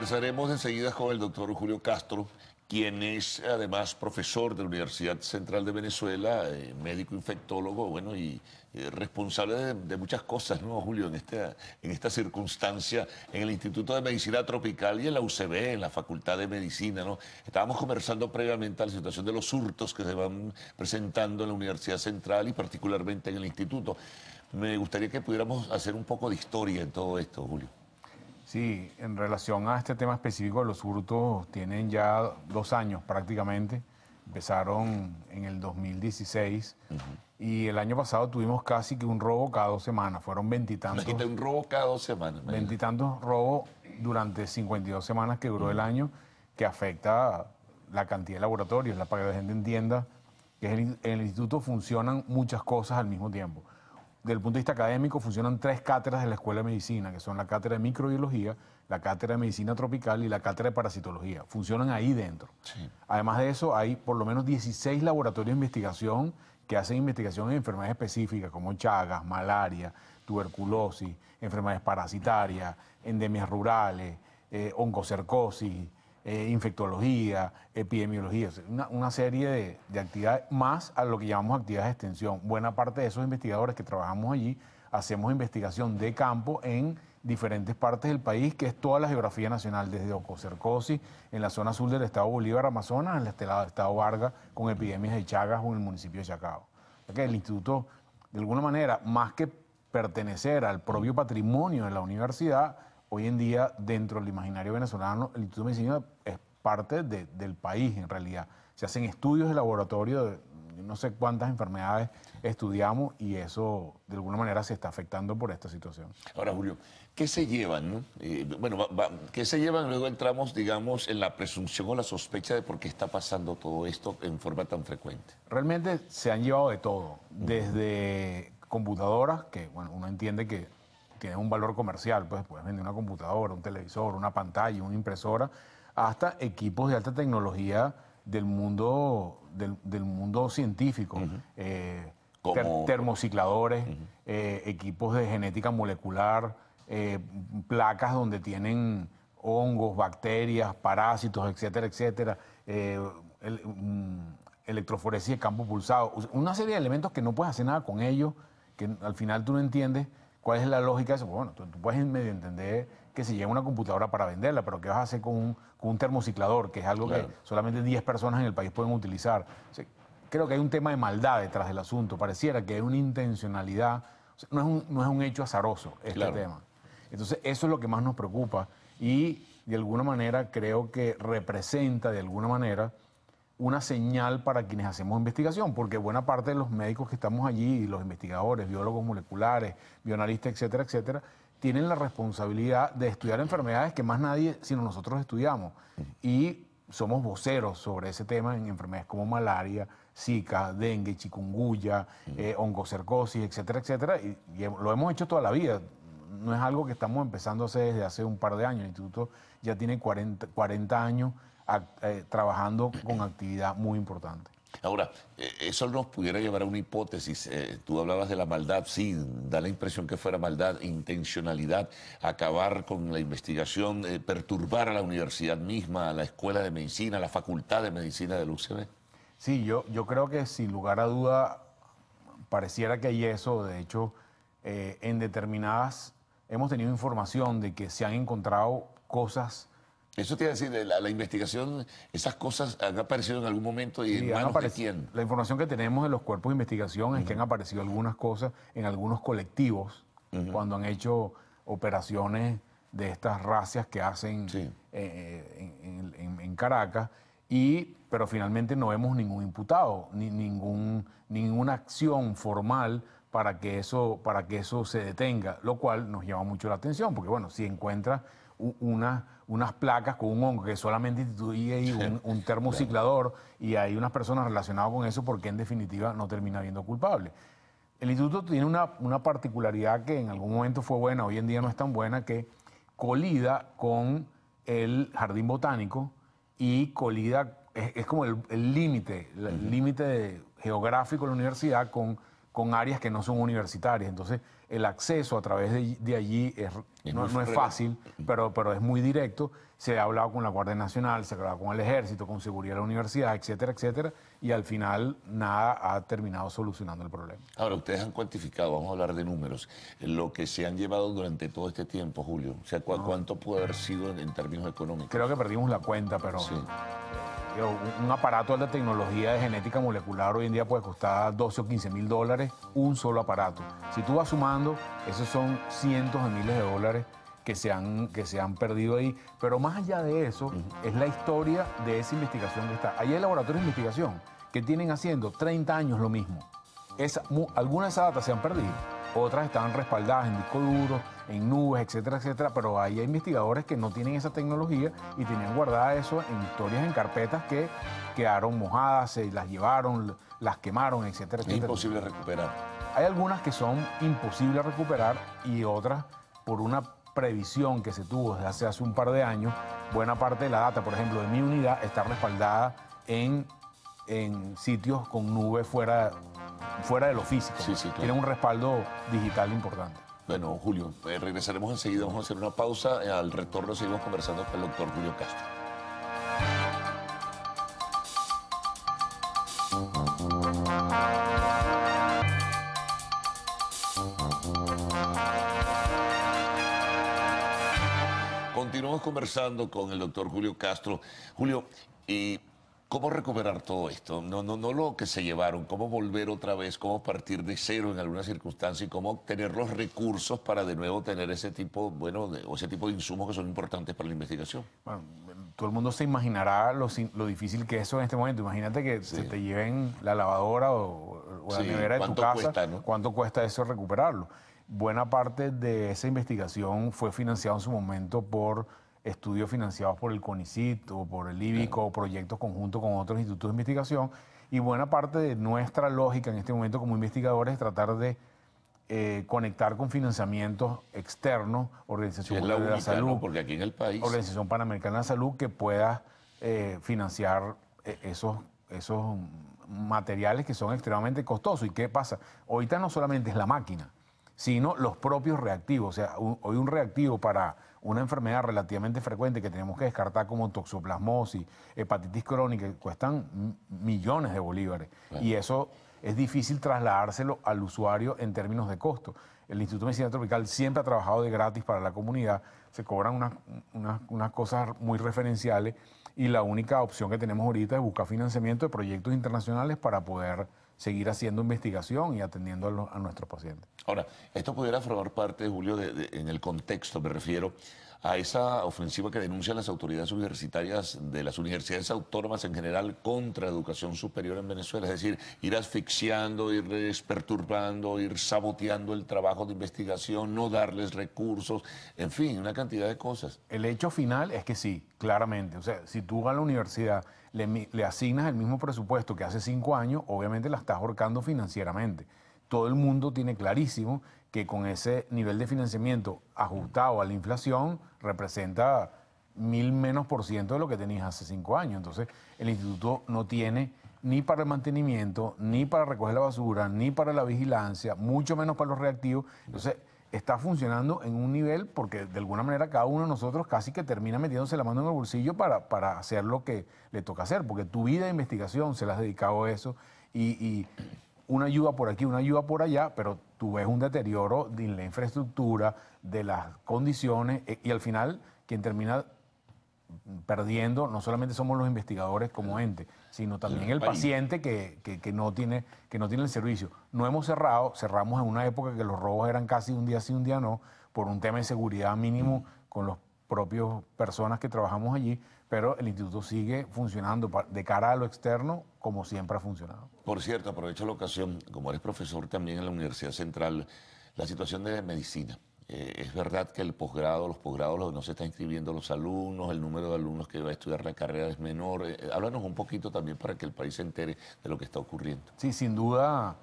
Conversaremos enseguida con el doctor Julio Castro, quien es además profesor de la Universidad Central de Venezuela, médico infectólogo, bueno, y responsable de muchas cosas, ¿no, Julio? En esta circunstancia, en el Instituto de Medicina Tropical y en la UCB, en la Facultad de Medicina, ¿no? Estábamos conversando previamente a la situación de los hurtos que se van presentando en la Universidad Central y particularmente en el Instituto. Me gustaría que pudiéramos hacer un poco de historia en todo esto, Julio. Sí, en relación a este tema específico de los hurtos, tienen ya 2 años prácticamente. Empezaron en el 2016 y el año pasado tuvimos casi que un robo cada 2 semanas. Fueron veintitantos. Un robo cada 2 semanas. Veintitantos robos durante 52 semanas que duró el año, que afecta la cantidad de laboratorios. Para que la gente entienda que en el instituto funcionan muchas cosas al mismo tiempo. Desde el punto de vista académico, funcionan 3 cátedras de la Escuela de Medicina, que son la cátedra de microbiología, la cátedra de medicina tropical y la cátedra de parasitología. Funcionan ahí dentro. Sí. Además de eso, hay por lo menos 16 laboratorios de investigación que hacen investigación en enfermedades específicas como Chagas, malaria, tuberculosis, enfermedades parasitarias, endemias rurales, oncocercosis, infectología, epidemiología, una serie de actividades más a lo que llamamos actividades de extensión. Buena parte de esos investigadores que trabajamos allí hacemos investigación de campo en diferentes partes del país, que es toda la geografía nacional, desde oncocercosis en la zona sur del estado Bolívar, Amazonas, en el estado Vargas, con epidemias de Chagas o en el municipio de Chacao. O sea que el instituto, de alguna manera, más que pertenecer al propio patrimonio de la universidad, hoy en día, dentro del imaginario venezolano, el Instituto de Medicina es parte del país, en realidad. Se hacen estudios de laboratorio de no sé cuántas enfermedades estudiamos y eso, de alguna manera, se está afectando por esta situación. Ahora, Julio, ¿qué se llevan, no? ¿Qué se llevan? Luego entramos, digamos, en la presunción o la sospecha de por qué está pasando todo esto en forma tan frecuente. Realmente se han llevado de todo, desde computadoras, que bueno, uno entiende que tiene un valor comercial, pues puedes vender una computadora, un televisor, una pantalla, una impresora, hasta equipos de alta tecnología del mundo científico, termocicladores, equipos de genética molecular, placas donde tienen hongos, bacterias, parásitos, etcétera, etcétera, electroforesis de campo pulsado, una serie de elementos que no puedes hacer nada con ellos, que al final tú no entiendes cuál es la lógica de eso. Bueno, tú puedes medio entender que se lleva una computadora para venderla, pero ¿qué vas a hacer con un termociclador, que es algo que solamente 10 personas en el país pueden utilizar? O sea, creo que hay un tema de maldad detrás del asunto. Pareciera que hay una intencionalidad. O sea, no es un hecho azaroso este tema. Entonces, eso es lo que más nos preocupa y, de alguna manera, creo que representa, de alguna manera, una señal para quienes hacemos investigación, porque buena parte de los médicos que estamos allí, los investigadores, biólogos moleculares, bioanalistas, etcétera, etcétera, tienen la responsabilidad de estudiar enfermedades que más nadie, sino nosotros estudiamos. Y somos voceros sobre ese tema en enfermedades como malaria, Zika, dengue, chikungunya, oncocercosis, etcétera, etcétera. Y lo hemos hecho toda la vida. No es algo que estamos empezando a hacer desde hace un par de años. El instituto ya tiene 40 años trabajando con actividad muy importante. Ahora, eso nos pudiera llevar a una hipótesis. Tú hablabas de la maldad, sí, da la impresión que fuera maldad, intencionalidad, acabar con la investigación, perturbar a la universidad misma, a la Escuela de Medicina, a la Facultad de Medicina del UCB. Sí, yo creo que sin lugar a duda pareciera que hay eso. De hecho, en determinadas, hemos tenido información de que se han encontrado cosas. Eso te iba a decir, la investigación, esas cosas han aparecido en algún momento y en manos de quién. La información que tenemos de los cuerpos de investigación es que han aparecido algunas cosas en algunos colectivos cuando han hecho operaciones de estas racias que hacen en Caracas, pero finalmente no vemos ningún imputado, ninguna acción formal para que eso se detenga, lo cual nos llama mucho la atención, porque bueno, si encuentras unas placas con un hongo que solamente instituye ahí un termociclador y hay unas personas relacionadas con eso, porque en definitiva no termina viendo culpable. El instituto tiene una particularidad que en algún momento fue buena, hoy en día no es tan buena, que colida con el jardín botánico y colida, es como el límite geográfico de la universidad con con áreas que no son universitarias. Entonces, el acceso a través de allí no es fácil, pero es muy directo. Se ha hablado con la Guardia Nacional, se ha hablado con el Ejército, con seguridad de la universidad, etcétera, etcétera, y al final nada ha terminado solucionando el problema. Ahora, ustedes han cuantificado, vamos a hablar de números, lo que se han llevado durante todo este tiempo, Julio. O sea, ¿cuánto puede haber sido en términos económicos? Creo que perdimos la cuenta, pero Sí. un aparato de tecnología de genética molecular hoy en día puede costar 12 o 15 mil dólares un solo aparato. Si tú vas sumando, esos son cientos de miles de dólares que se han perdido ahí. Pero más allá de eso, es la historia de esa investigación que está. Ahí hay laboratorios de investigación que tienen haciendo 30 años lo mismo. Algunas de esas datas se han perdido, otras están respaldadas en discos duros, en nubes, etcétera, etcétera, pero ahí hay investigadores que no tienen esa tecnología y tenían guardada eso en historias, en carpetas que quedaron mojadas, se las llevaron, las quemaron, etcétera, Es etcétera. imposible recuperar. Hay algunas que son imposibles de recuperar y otras por una previsión que se tuvo desde hace un par de años. Buena parte de la data, por ejemplo, de mi unidad está respaldada en sitios con nubes fuera de lo físico. Sí, sí, claro. Tienen un respaldo digital importante. Bueno, Julio, regresaremos enseguida, vamos a hacer una pausa. Al retorno seguimos conversando con el doctor Julio Castro. Continuamos conversando con el doctor Julio Castro. Julio, ¿y cómo recuperar todo esto? No lo que se llevaron, cómo volver otra vez, cómo partir de cero en alguna circunstancia y cómo obtener los recursos para de nuevo tener ese tipo, ese tipo de insumos que son importantes para la investigación. Bueno, todo el mundo se imaginará lo difícil que es eso en este momento. Imagínate que se te lleven la lavadora o la Sí, nevera de tu ¿cuánto casa. cuesta, no? ¿Cuánto cuesta eso recuperarlo? Buena parte de esa investigación fue financiada en su momento por estudios financiados por el CONICYT o por el IBICO, o proyectos conjuntos con otros institutos de investigación. Y buena parte de nuestra lógica en este momento como investigadores es tratar de conectar con financiamientos externos, Organización Es la Mundial de la única, Salud, ¿no? Porque aquí en el país... Organización Panamericana de la Salud, que pueda financiar esos materiales que son extremadamente costosos. ¿Y qué pasa? Ahorita no solamente es la máquina, sino los propios reactivos. O sea, hoy un reactivo para una enfermedad relativamente frecuente que tenemos que descartar como toxoplasmosis, hepatitis crónica, que cuestan millones de bolívares. Claro. Y eso es difícil trasladárselo al usuario en términos de costo. El Instituto de Medicina Tropical siempre ha trabajado de gratis para la comunidad, se cobran unas cosas muy referenciales y la única opción que tenemos ahorita es buscar financiamiento de proyectos internacionales para poder seguir haciendo investigación y atendiendo a nuestros pacientes. Ahora, esto pudiera formar parte, Julio, en el contexto, me refiero a esa ofensiva que denuncian las autoridades universitarias de las universidades autónomas en general contra la educación superior en Venezuela, es decir, ir asfixiando, ir perturbando, ir saboteando el trabajo de investigación, no darles recursos, en fin, una cantidad de cosas. El hecho final es que sí, claramente. O sea, si tú a la universidad le asignas el mismo presupuesto que hace 5 años, obviamente la estás ahorcando financieramente. Todo el mundo tiene clarísimo que con ese nivel de financiamiento ajustado a la inflación representa 1000 menos por ciento de lo que tenías hace 5 años. Entonces, el instituto no tiene ni para el mantenimiento, ni para recoger la basura, ni para la vigilancia, mucho menos para los reactivos. Entonces, está funcionando en un nivel porque de alguna manera cada uno de nosotros casi que termina metiéndose la mano en el bolsillo para hacer lo que le toca hacer, porque tu vida de investigación se la has dedicado a eso y una ayuda por aquí, una ayuda por allá, pero tú ves un deterioro de la infraestructura, de las condiciones y al final quien termina perdiendo no solamente somos los investigadores como ente, sino también el paciente que no tiene el servicio. No hemos cerrado, cerramos en una época que los robos eran casi un día sí, un día no, por un tema de seguridad mínimo con los propios personas que trabajamos allí, pero el instituto sigue funcionando de cara a lo externo como siempre ha funcionado. Por cierto, aprovecho la ocasión, como eres profesor también en la Universidad Central, la situación de medicina. Es verdad que los posgrados no se están inscribiendo los alumnos, el número de alumnos que va a estudiar la carrera es menor. Háblanos un poquito también para que el país se entere de lo que está ocurriendo. Sí, sin duda,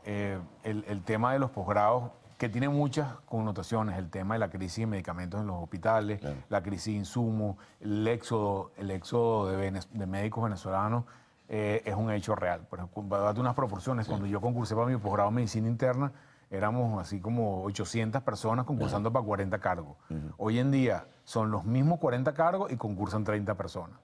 el tema de los posgrados, que tiene muchas connotaciones, el tema de la crisis de medicamentos en los hospitales, claro, la crisis de insumos, el éxodo de médicos venezolanos, es un hecho real. Pero para darte unas proporciones, cuando yo concursé para mi posgrado en medicina interna, éramos así como 800 personas concursando para 40 cargos. Hoy en día son los mismos 40 cargos y concursan 30 personas.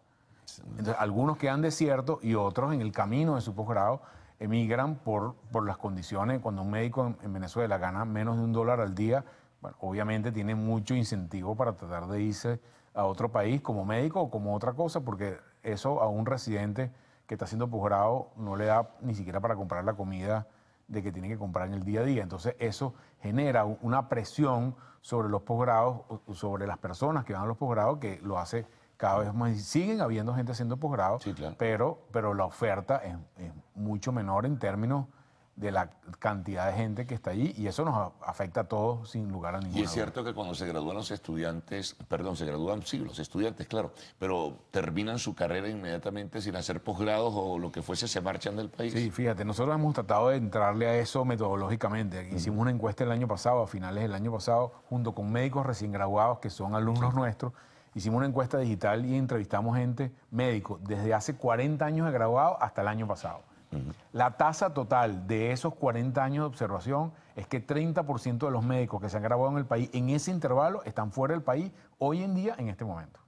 Entonces, algunos quedan desiertos y otros en el camino de su posgrado emigran por las condiciones. Cuando un médico en Venezuela gana menos de $1 al día, bueno, obviamente tiene mucho incentivo para tratar de irse a otro país como médico o como otra cosa, porque eso a un residente que está haciendo posgrado no le da ni siquiera para comprar la comida de que tiene que comprar en el día a día. Entonces eso genera una presión sobre los posgrados, sobre las personas que van a los posgrados, que lo hace cada vez más. Siguen habiendo gente haciendo posgrado, Sí, claro. pero la oferta es mucho menor en términos de la cantidad de gente que está allí, y eso nos afecta a todos sin lugar a ninguna Y es duda. cierto que cuando se gradúan los estudiantes, perdón, se gradúan, sí, los estudiantes, claro, pero terminan su carrera inmediatamente sin hacer posgrados o lo que fuese, se marchan del país. Sí, fíjate, nosotros hemos tratado de entrarle a eso metodológicamente. Hicimos una encuesta el año pasado, a finales del año pasado, junto con médicos recién graduados que son alumnos nuestros. Hicimos una encuesta digital y entrevistamos gente, médicos, desde hace 40 años de graduado hasta el año pasado. La tasa total de esos 40 años de observación es que 30% de los médicos que se han graduado en el país en ese intervalo están fuera del país hoy en día, en este momento.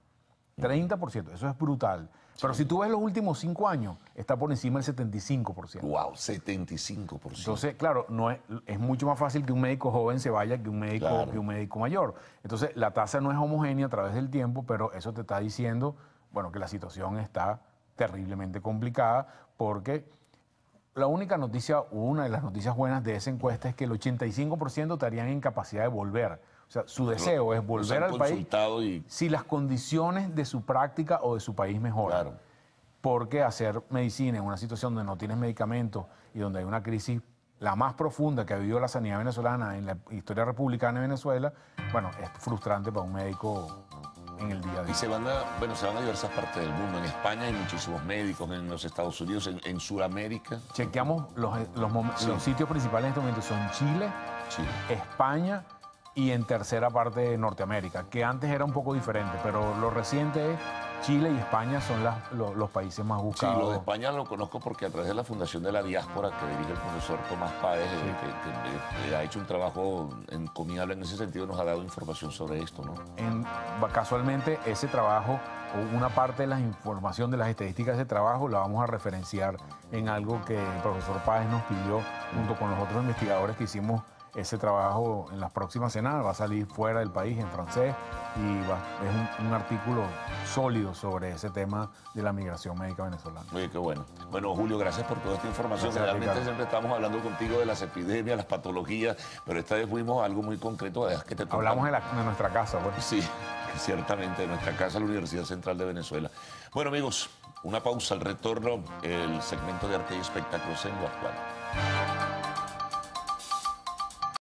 30%, eso es brutal. Pero si tú ves los últimos 5 años, está por encima del 75%. Wow, 75%. Entonces, claro, es mucho más fácil que un médico joven se vaya que un médico, Claro. que un médico mayor. Entonces, la tasa no es homogénea a través del tiempo, pero eso te está diciendo, bueno, que la situación está terriblemente complicada, porque la única noticia, una de las noticias buenas de esa encuesta es que el 85% estarían en capacidad de volver. O sea, su deseo es volver al país consultado y si las condiciones de su práctica o de su país mejoran. claro. Porque hacer medicina en una situación donde no tienes medicamentos y donde hay una crisis la más profunda que ha vivido la sanidad venezolana en la historia republicana de Venezuela, bueno, es frustrante para un médico en el día a Y día. se van a diversas partes del mundo. En España hay muchísimos médicos, en los Estados Unidos, en Sudamérica. Chequeamos los sitios principales en este momento son Chile, Chile. España y en tercera parte de Norteamérica, que antes era un poco diferente, pero lo reciente es Chile y España son los países más Sí, buscados. lo de España lo conozco porque a través de la Fundación de la Diáspora que dirige el profesor Tomás Páez, que ha hecho un trabajo encomiable en ese sentido, nos ha dado información sobre esto, ¿no? Casualmente ese trabajo, o una parte de la información de las estadísticas de ese trabajo, la vamos a referenciar en algo que el profesor Páez nos pidió junto con los otros investigadores que hicimos ese trabajo en las próximas semanas. Va a salir fuera del país en francés y es un artículo sólido sobre ese tema de la migración médica venezolana. Oye, qué bueno. Bueno, Julio, gracias por toda esta información. Gracias, Realmente Ricardo. siempre estamos hablando contigo de las epidemias, las patologías, pero esta vez fuimos a algo muy concreto. Que te Hablamos de nuestra casa, pues. Sí, ciertamente, de nuestra casa, la Universidad Central de Venezuela. Bueno, amigos, una pausa al retorno, el segmento de arte y espectáculos en lo actual.